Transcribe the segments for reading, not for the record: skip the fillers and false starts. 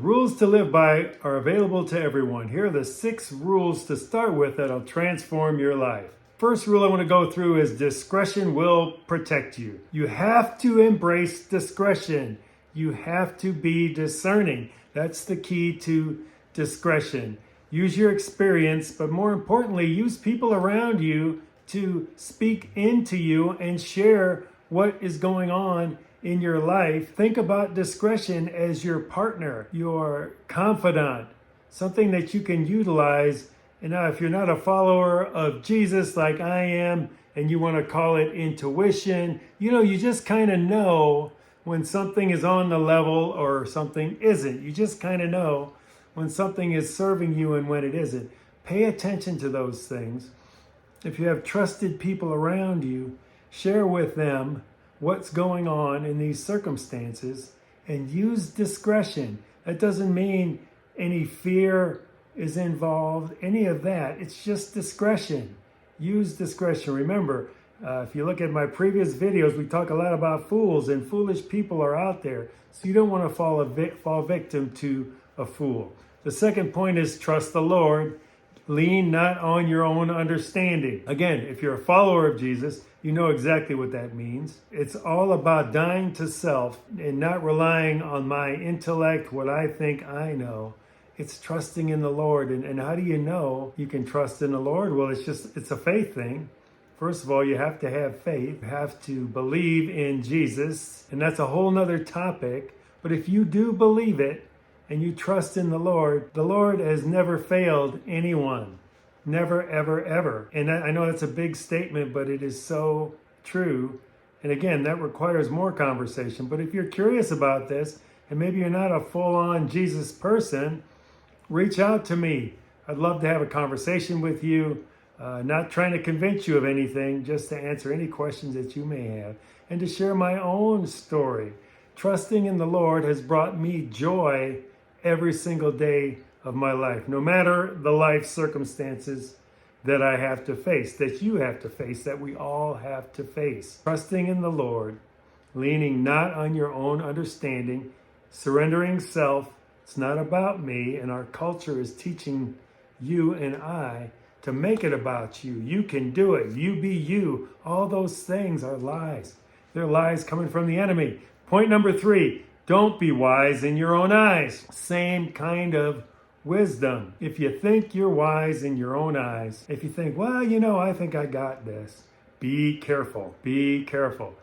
rules to live by are available to everyone. Here are the 6 rules to start with that'll transform your life. First rule I want to go through is discretion will protect you. You have to embrace discretion. You have to be discerning. That's the key to discretion. Use your experience, but more importantly, use people around you to speak into you and share what is going on in your life. Think about discretion as your partner, your confidant, something that you can utilize. And now, if you're not a follower of Jesus like I am, and you want to call it intuition, you just kind of know when something is on the level or something isn't. You just kind of know when something is serving you and when it isn't. Pay attention to those things. If you have trusted people around you, share with them what's going on in these circumstances and use discretion. That doesn't mean any fear is involved, any of that. It's just discretion. Use discretion. Remember, if you look at my previous videos, we talk a lot about fools, and foolish people are out there. So you don't want to fall victim to a fool. The second point is trust the Lord. Lean not on your own understanding. Again, if you're a follower of Jesus, you know exactly what that means. It's all about dying to self and not relying on my intellect, what I think I know. It's trusting in the Lord. And how do you know you can trust in the Lord? Well, it's a faith thing. First of all, you have to have faith. You have to believe in Jesus. And that's a whole nother topic. But if you do believe it and you trust in the Lord has never failed anyone. Never, ever, ever. And I know that's a big statement, but it is so true. And again, that requires more conversation. But if you're curious about this, and maybe you're not a full-on Jesus person, reach out to me. I'd love to have a conversation with you. Not trying to convince you of anything, just to answer any questions that you may have. And to share my own story. Trusting in the Lord has brought me joy every single day of my life, no matter the life circumstances that I have to face, that you have to face, that we all have to face. Trusting in the Lord, leaning not on your own understanding, surrendering self. It's not about me, and our culture is teaching you and I to make it about you. You can do it. You be you. All those things are lies. They're lies coming from the enemy. Point number 3, don't be wise in your own eyes. Same kind of wisdom. If you think you're wise in your own eyes, if you think, well, I think I got this, be careful. Be careful.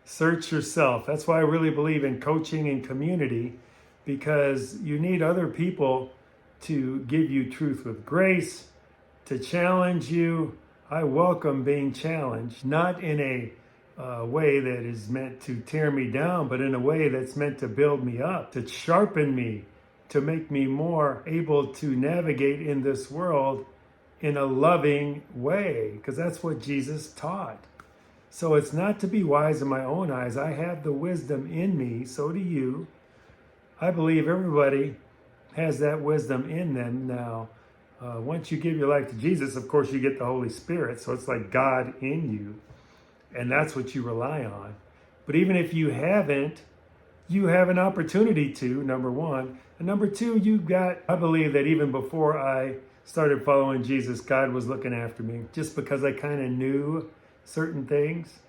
Search yourself. That's why I really believe in coaching and community, because you need other people to give you truth with grace, to challenge you. I welcome being challenged, not in a way that is meant to tear me down, but in a way that's meant to build me up, to sharpen me, to make me more able to navigate in this world in a loving way, because that's what Jesus taught. So it's not to be wise in my own eyes. I have the wisdom in me, so do you. I believe everybody has that wisdom in them. Now, once you give your life to Jesus, of course, you get the Holy Spirit. So it's like God in you. And that's what you rely on. But even if you haven't, you have an opportunity to, number 1. And number 2, I believe that even before I started following Jesus, God was looking after me, just because I kind of knew certain things,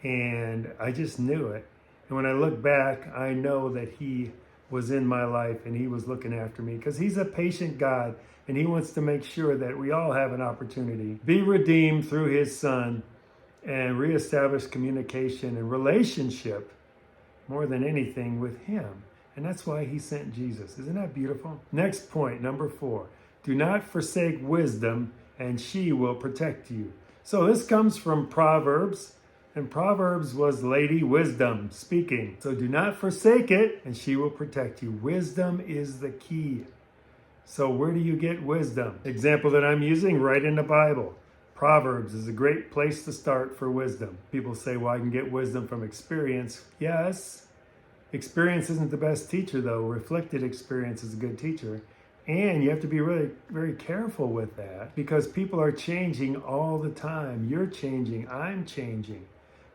and I just knew it. And when I look back, I know that He was in my life and He was looking after me, because He's a patient God, and He wants to make sure that we all have an opportunity. Be redeemed through His Son and reestablish communication and relationship more than anything with Him. And that's why He sent Jesus. Isn't that beautiful? Next point, number 4. Do not forsake wisdom, and she will protect you. So this comes from Proverbs, and Proverbs was Lady Wisdom speaking. So do not forsake it, and she will protect you. Wisdom is the key. So where do you get wisdom? Example that I'm using, right in the Bible. Proverbs is a great place to start for wisdom. People say, well, I can get wisdom from experience. Yes, experience isn't the best teacher, though. Reflected experience is a good teacher. And you have to be really very careful with that, because people are changing all the time. You're changing, I'm changing.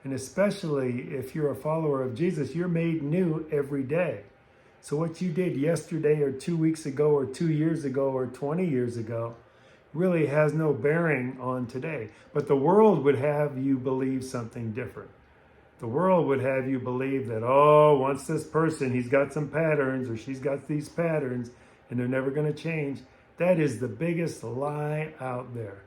And especially if you're a follower of Jesus, you're made new every day. So what you did yesterday or 2 weeks ago or 2 years ago or 20 years ago really has no bearing on today. But the world would have you believe something different. The world would have you believe that, oh, once this person, he's got some patterns or she's got these patterns and they're never going to change. That is the biggest lie out there.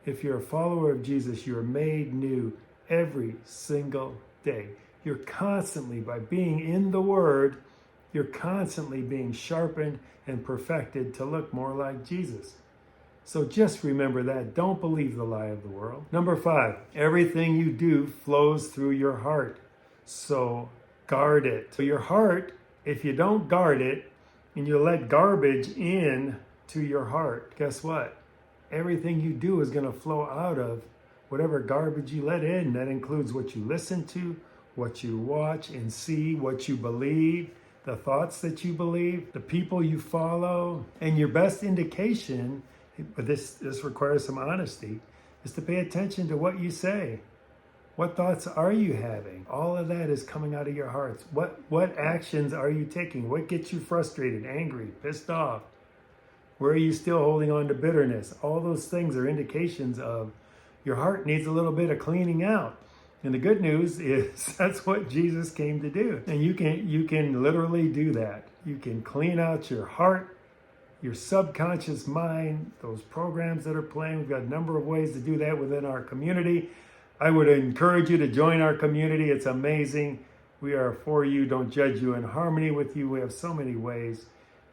If you're a follower of Jesus, you're made new every single day. You're constantly, by being in the Word, you're constantly being sharpened and perfected to look more like Jesus. So just remember that. Don't believe the lie of the world. Number 5, everything you do flows through your heart. So guard it. So your heart, if you don't guard it and you let garbage in to your heart, guess what? Everything you do is going to flow out of whatever garbage you let in. That includes what you listen to, what you watch and see, what you believe, the thoughts that you believe, the people you follow. And your best indication, but this requires some honesty, is to pay attention to what you say. What thoughts are you having? All of that is coming out of your hearts. What actions are you taking? What gets you frustrated, angry, pissed off? Where are you still holding on to bitterness? All those things are indications of your heart needs a little bit of cleaning out. And the good news is that's what Jesus came to do. And you can literally do that. You can clean out your heart, your subconscious mind, those programs that are playing. We've got a number of ways to do that within our community. I would encourage you to join our community. It's amazing. We are for you, don't judge you, in harmony with you. We have so many ways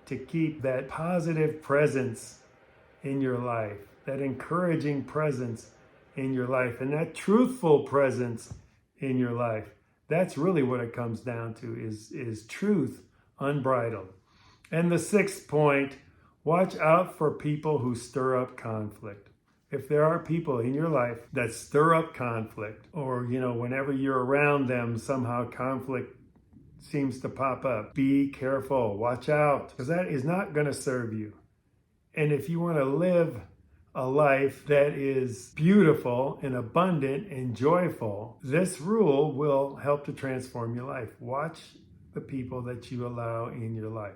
to keep that positive presence in your life, that encouraging presence in your life, and that truthful presence in your life. That's really what it comes down to, is truth unbridled. And the 6th point, watch out for people who stir up conflict. If there are people in your life that stir up conflict, or, whenever you're around them, somehow conflict seems to pop up, be careful, watch out, because that is not going to serve you. And if you want to live a life that is beautiful and abundant and joyful, this rule will help to transform your life. Watch the people that you allow in your life.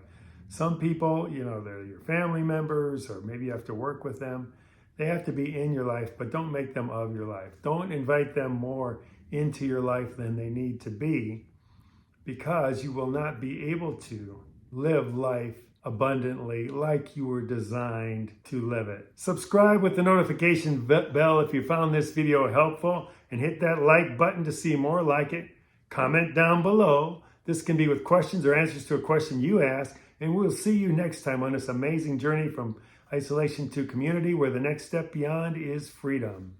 Some people, they're your family members, or maybe you have to work with them. They have to be in your life, but don't make them of your life. Don't invite them more into your life than they need to be, because you will not be able to live life abundantly like you were designed to live it. Subscribe with the notification bell if you found this video helpful, and hit that like button to see more like it. Comment down below. This can be with questions or answers to a question you ask, and we'll see you next time on this amazing journey from isolation to community, where the next step beyond is freedom.